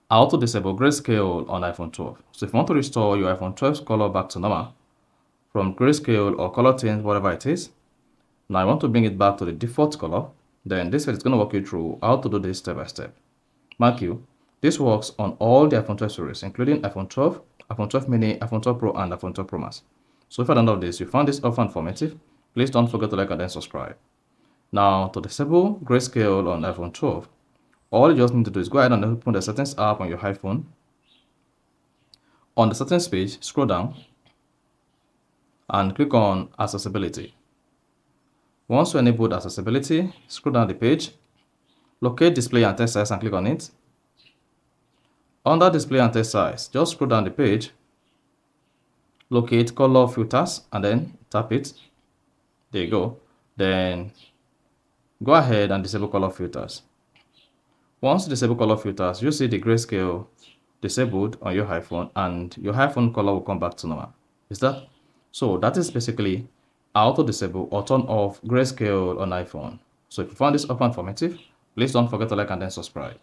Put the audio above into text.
How to disable grayscale on iPhone 12. So if you want to restore your iPhone 12's color back to normal from grayscale or color tint, whatever it is, now I want to bring it back to the default color, then this is going to walk you through how to do this step by step. Mark you, this works on all the iPhone 12 series, including iPhone 12, iPhone 12 mini, iPhone 12 Pro, and iPhone 12 Pro Max. So if at the end of this, you found this helpful and informative, please don't forget to like and then subscribe. Now, to disable grayscale on iPhone 12, all you just need to do is go ahead and open the settings app on your iPhone. On the settings page, scroll down and click on accessibility. Once you enable accessibility, scroll down the page, locate display and text size and click on it. Under display and text size, just scroll down the page, locate color filters and then tap it. There you go. Then go ahead and disable color filters. Once you disable color filters, you see the grayscale disabled on your iPhone and your iPhone color will come back to normal. Is that? So that is basically how to disable or turn off grayscale on iPhone. So if you found this helpful and informative, please don't forget to like and then subscribe.